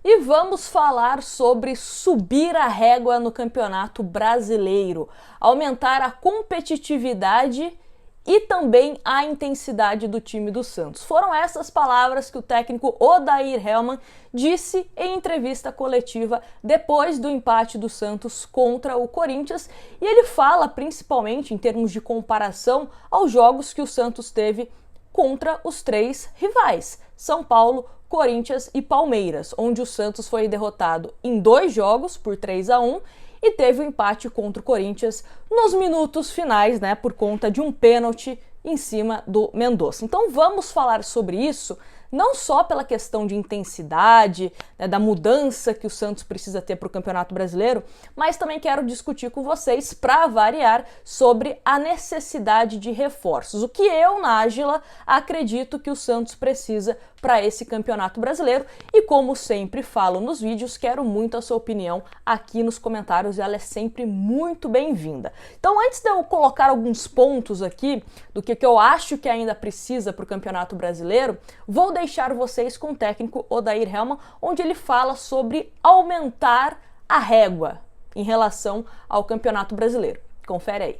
E vamos falar sobre subir a régua no Campeonato Brasileiro, aumentar a competitividade e também a intensidade do time do Santos. Foram essas palavras que o técnico Odair Hellmann disse em entrevista coletiva depois do empate do Santos contra o Corinthians, e ele fala principalmente em termos de comparação aos jogos que o Santos teve contra os três rivais, São Paulo, Corinthians e Palmeiras, onde o Santos foi derrotado em 2 jogos por 3-1 e teve o empate contra o Corinthians nos minutos finais, por conta de um pênalti em cima do Mendonça. Então vamos falar sobre isso, não só pela questão de intensidade, da mudança que o Santos precisa ter para o Campeonato Brasileiro, mas também quero discutir com vocês, para variar, sobre a necessidade de reforços. O que eu, Nájila, acredito que o Santos precisa para esse Campeonato Brasileiro, e como sempre falo nos vídeos, quero muito a sua opinião aqui nos comentários, e ela é sempre muito bem-vinda. Então, antes de eu colocar alguns pontos aqui do que eu acho que ainda precisa para o Campeonato Brasileiro, vou deixar vocês com o técnico Odair Hellmann, onde ele fala sobre aumentar a régua em relação ao Campeonato Brasileiro. Confere aí.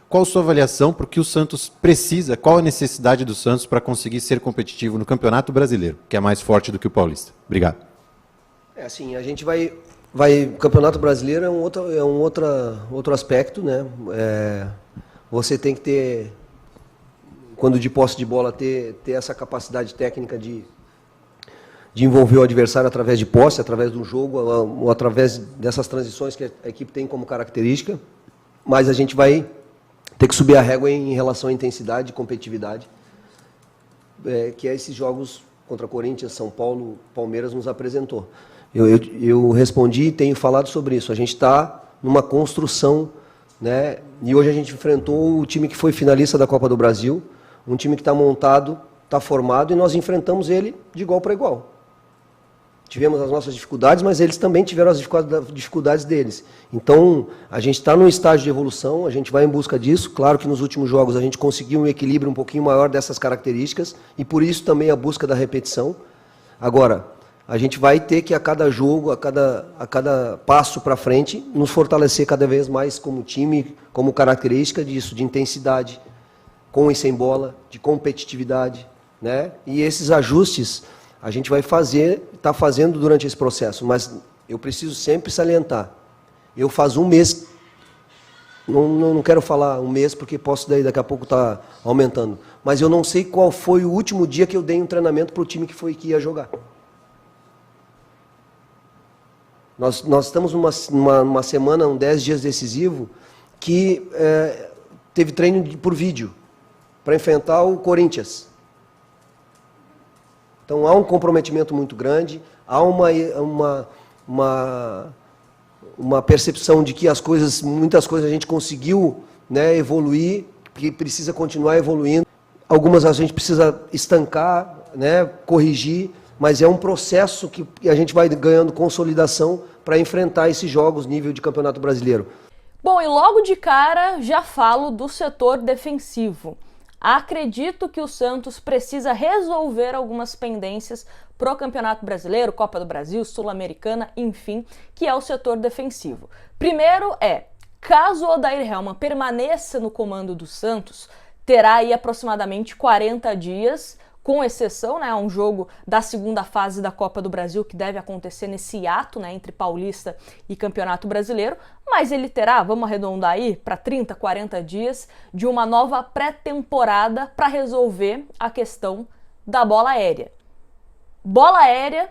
Qual a sua avaliação para o que o Santos precisa, qual a necessidade do Santos para conseguir ser competitivo no Campeonato Brasileiro, que é mais forte do que o Paulista? Obrigado. A gente vai o Campeonato Brasileiro é um outro aspecto, né? Você tem que ter, quando de posse de bola, ter essa capacidade técnica de envolver o adversário através de posse, através do jogo, ou através dessas transições que a equipe tem como característica, mas a gente vai ter que subir a régua em relação à intensidade e competitividade, que esses jogos contra Corinthians, São Paulo, Palmeiras nos apresentou. Eu respondi e tenho falado sobre isso. A gente está numa construção, né? E hoje a gente enfrentou o time que foi finalista da Copa do Brasil, um time que está montado, está formado, e nós enfrentamos ele de igual para igual. Tivemos as nossas dificuldades, mas eles também tiveram as dificuldades deles. Então, a gente está num estágio de evolução, a gente vai em busca disso. Claro que nos últimos jogos a gente conseguiu um equilíbrio um pouquinho maior dessas características, e por isso também a busca da repetição. Agora, a gente vai ter que, a cada jogo, a cada passo para frente, nos fortalecer cada vez mais como time, como característica disso, de intensidade, com e sem bola, de competitividade, né? E esses ajustes a gente vai está fazendo durante esse processo, mas eu preciso sempre salientar. Eu faz um mês, não quero falar um mês, porque posso daqui a pouco estar aumentando, mas eu não sei qual foi o último dia que eu dei um treinamento para o time que ia jogar. Nós estamos numa semana, 10 dias decisivo, que teve treino por vídeo, para enfrentar o Corinthians. Então há um comprometimento muito grande, há uma percepção de que muitas coisas a gente conseguiu, evoluir, que precisa continuar evoluindo. Algumas a gente precisa estancar, corrigir, mas é um processo que a gente vai ganhando consolidação para enfrentar esses jogos nível de Campeonato Brasileiro. Bom, e logo de cara já falo do setor defensivo. Acredito que o Santos precisa resolver algumas pendências para o Campeonato Brasileiro, Copa do Brasil, Sul-Americana, enfim, que é o setor defensivo. Primeiro caso o Odair Hellmann permaneça no comando do Santos, terá aí aproximadamente 40 dias, com exceção a um jogo da segunda fase da Copa do Brasil, que deve acontecer nesse hiato entre Paulista e Campeonato Brasileiro, mas ele terá, vamos arredondar aí, para 30, 40 dias de uma nova pré-temporada para resolver a questão da bola aérea. Bola aérea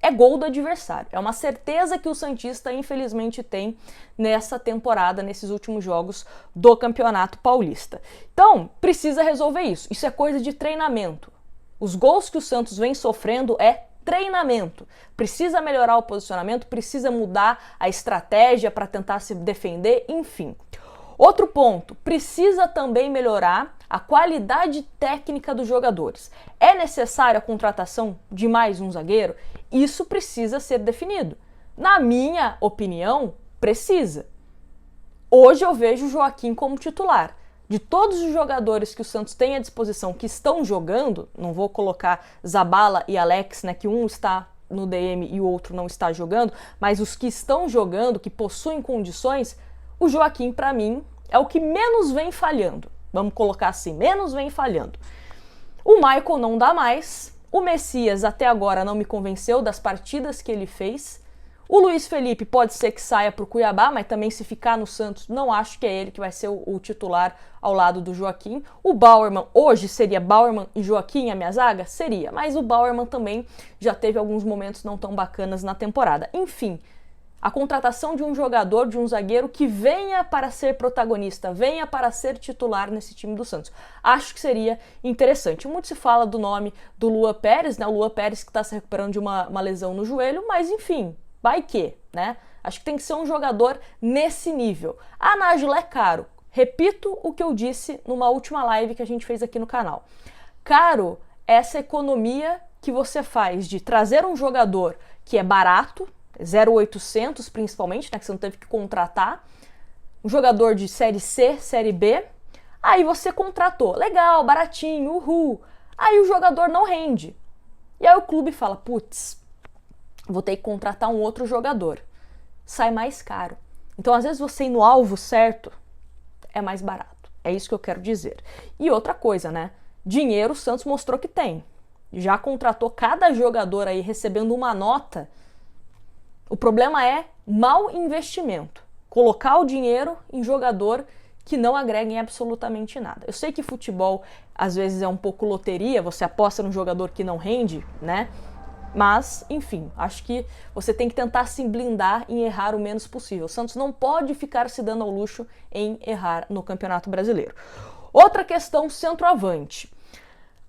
é gol do adversário, é uma certeza que o santista infelizmente tem nessa temporada, nesses últimos jogos do Campeonato Paulista. Então, precisa resolver isso, isso é coisa de treinamento. Os gols que o Santos vem sofrendo é treinamento. Precisa melhorar o posicionamento, precisa mudar a estratégia para tentar se defender, enfim. Outro ponto, precisa também melhorar a qualidade técnica dos jogadores. É necessária a contratação de mais um zagueiro? Isso precisa ser definido. Na minha opinião, precisa. Hoje eu vejo o Joaquim como titular. De todos os jogadores que o Santos tem à disposição que estão jogando, não vou colocar Zabala e Alex, que um está no DM e o outro não está jogando, mas os que estão jogando, que possuem condições, o Joaquim, para mim, é o que menos vem falhando. Vamos colocar assim, menos vem falhando. O Michael não dá mais, o Messias até agora não me convenceu das partidas que ele fez. O Luiz Felipe pode ser que saia para o Cuiabá, mas também se ficar no Santos, não acho que é ele que vai ser o titular ao lado do Joaquim. O Bauerman, hoje seria Bauerman e Joaquim a minha zaga? Seria, mas o Bauerman também já teve alguns momentos não tão bacanas na temporada. Enfim, a contratação de um jogador, de um zagueiro que venha para ser protagonista, venha para ser titular nesse time do Santos. Acho que seria interessante. Muito se fala do nome do Luan Pérez, né? O Luan Pérez que está se recuperando de uma lesão no joelho, mas enfim, vai que, né? Acho que tem que ser um jogador nesse nível. A Nájila é caro. Repito o que eu disse numa última live que a gente fez aqui no canal. Caro é essa economia que você faz de trazer um jogador que é barato, 0,800 principalmente, né, que você não teve que contratar, um jogador de Série C, Série B, aí você contratou, legal, baratinho, uhul, aí o jogador não rende. E aí o clube fala, putz, vou ter que contratar um outro jogador. Sai mais caro. Então, às vezes, você ir no alvo certo é mais barato. É isso que eu quero dizer. E outra coisa, né? Dinheiro o Santos mostrou que tem. Já contratou cada jogador aí recebendo uma nota. O problema é mau investimento. Colocar o dinheiro em jogador que não agrega em absolutamente nada. Eu sei que futebol, às vezes, é um pouco loteria. Você aposta num jogador que não rende, né? Mas, enfim, acho que você tem que tentar se blindar em errar o menos possível. O Santos não pode ficar se dando ao luxo em errar no Campeonato Brasileiro. Outra questão, centroavante.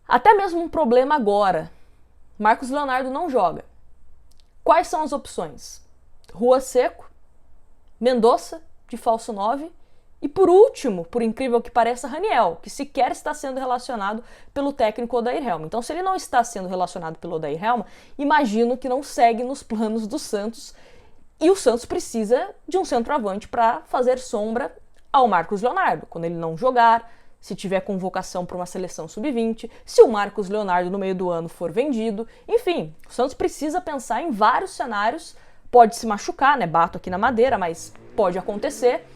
Até mesmo um problema agora. Marcos Leonardo não joga. Quais são as opções? Rua Seco, Mendonça, de falso 9, e por último, por incrível que pareça, Raniel, que sequer está sendo relacionado pelo técnico Odair Helma. Então, se ele não está sendo relacionado pelo Odair Helma, imagino que não segue nos planos do Santos, e o Santos precisa de um centroavante para fazer sombra ao Marcos Leonardo, quando ele não jogar, se tiver convocação para uma seleção sub-20, se o Marcos Leonardo no meio do ano for vendido, enfim, o Santos precisa pensar em vários cenários, pode se machucar, né, bato aqui na madeira, mas pode acontecer,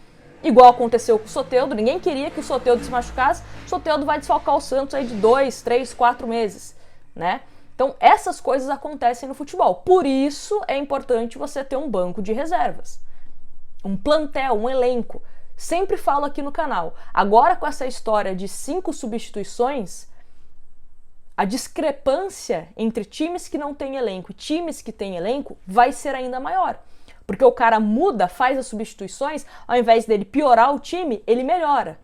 igual aconteceu com o Soteldo, ninguém queria que o Soteldo se machucasse, o Soteldo vai desfalcar o Santos aí de 2, 3, 4 meses, né? Então essas coisas acontecem no futebol, por isso é importante você ter um banco de reservas, um plantel, um elenco. Sempre falo aqui no canal, agora com essa história de 5 substituições, a discrepância entre times que não têm elenco e times que têm elenco vai ser ainda maior. Porque o cara muda, faz as substituições, ao invés dele piorar o time, ele melhora.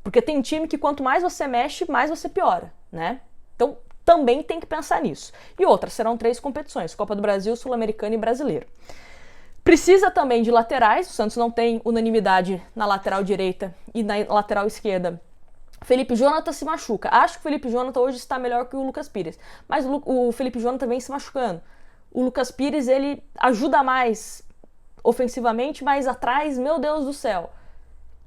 Porque tem time que quanto mais você mexe, mais você piora, né? Então também tem que pensar nisso. E outra, serão 3 competições, Copa do Brasil, Sul-Americana e Brasileiro. Precisa também de laterais, o Santos não tem unanimidade na lateral direita e na lateral esquerda. Felipe Jonathan se machuca. Acho que o Felipe Jonathan hoje está melhor que o Lucas Pires, mas o Felipe Jonathan vem se machucando. O Lucas Pires, ele ajuda mais ofensivamente, mas atrás, meu Deus do céu.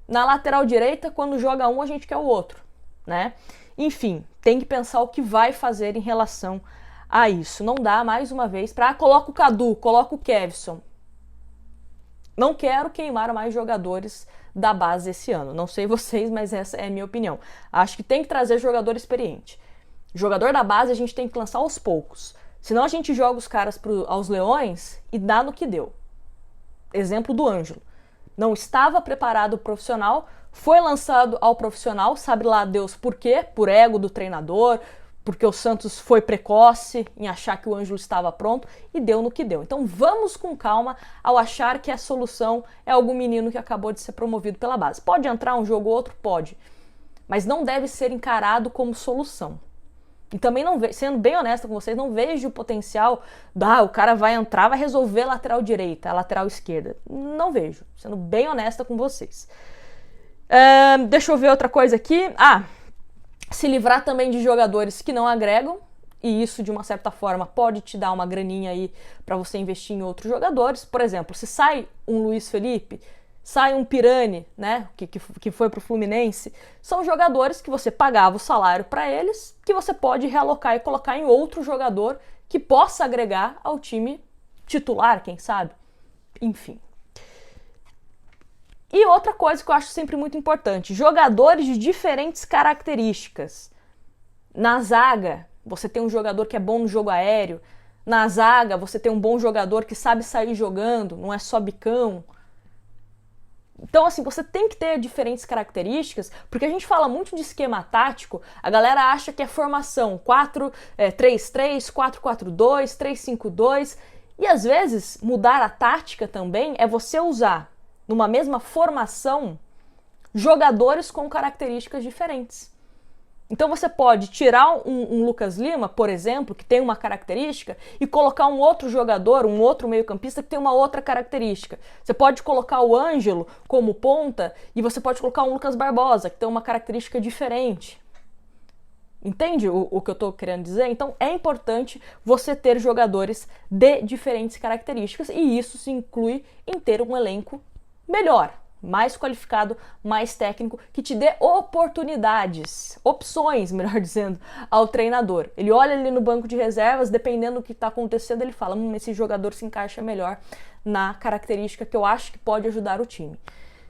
Na lateral direita, quando joga um, a gente quer o outro, né? Enfim, tem que pensar o que vai fazer em relação a isso. Não dá, mais uma vez, coloca o Cadu, coloca o Kevson. Não quero queimar mais jogadores da base esse ano. Não sei vocês, mas essa é a minha opinião. Acho que tem que trazer jogador experiente. Jogador da base a gente tem que lançar aos poucos. Senão a gente joga os caras aos leões e dá no que deu. Exemplo do Ângelo. Não estava preparado o profissional, foi lançado ao profissional, sabe lá Deus por quê? Por ego do treinador, porque o Santos foi precoce em achar que o Ângelo estava pronto e deu no que deu. Então vamos com calma ao achar que a solução é algum menino que acabou de ser promovido pela base. Pode entrar um jogo ou outro? Pode. Mas não deve ser encarado como solução. E também, sendo bem honesta com vocês, não vejo o potencial o cara vai entrar, vai resolver a lateral direita, a lateral esquerda. Não vejo, sendo bem honesta com vocês. Deixa eu ver outra coisa aqui. Se livrar também de jogadores que não agregam, e isso de uma certa forma pode te dar uma graninha aí para você investir em outros jogadores. Por exemplo, se sai um Luiz Felipe, sai um Pirani, né, que foi para o Fluminense, são jogadores que você pagava o salário para eles, que você pode realocar e colocar em outro jogador que possa agregar ao time titular, quem sabe? Enfim. E outra coisa que eu acho sempre muito importante, jogadores de diferentes características. Na zaga, você tem um jogador que é bom no jogo aéreo. Na zaga, você tem um bom jogador que sabe sair jogando, não é só bicão. Então, assim, você tem que ter diferentes características, porque a gente fala muito de esquema tático, a galera acha que é formação 4-3-3, 4-4-2, 3-5-2, e às vezes mudar a tática também é você usar, numa mesma formação, jogadores com características diferentes. Então você pode tirar um Lucas Lima, por exemplo, que tem uma característica, e colocar um outro jogador, um outro meio-campista que tem uma outra característica. Você pode colocar o Ângelo como ponta e você pode colocar um Lucas Barbosa, que tem uma característica diferente. Entende o que eu estou querendo dizer? Então é importante você ter jogadores de diferentes características e isso se inclui em ter um elenco melhor, mais qualificado, mais técnico, que te dê oportunidades, opções, melhor dizendo, ao treinador. Ele olha ali no banco de reservas, dependendo do que está acontecendo, ele fala, esse jogador se encaixa melhor na característica que eu acho que pode ajudar o time.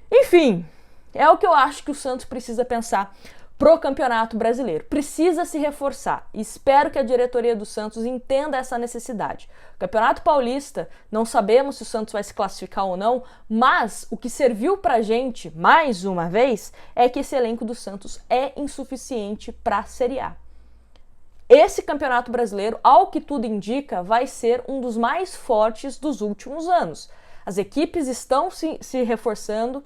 Enfim, é o que eu acho que o Santos precisa pensar pro Campeonato Brasileiro. Precisa se reforçar. Espero que a diretoria do Santos entenda essa necessidade. O Campeonato Paulista, não sabemos se o Santos vai se classificar ou não, mas o que serviu pra gente, mais uma vez, é que esse elenco do Santos é insuficiente pra Série A. Esse Campeonato Brasileiro, ao que tudo indica, vai ser um dos mais fortes dos últimos anos. As equipes estão se reforçando.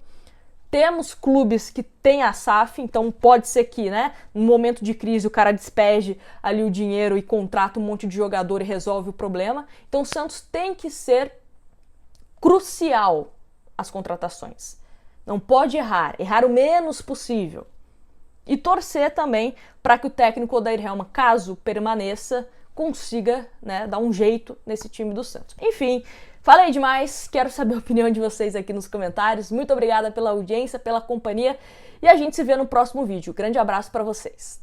Temos clubes que têm a SAF, então pode ser que, né, no momento de crise o cara despeje ali o dinheiro e contrata um monte de jogador e resolve o problema. Então o Santos tem que ser crucial as contratações. Não pode errar o menos possível. E torcer também para que o técnico Odair Hellmann, caso permaneça, consiga, né, dar um jeito nesse time do Santos. Enfim, falei demais, quero saber a opinião de vocês aqui nos comentários. Muito obrigada pela audiência, pela companhia e a gente se vê no próximo vídeo. Grande abraço para vocês.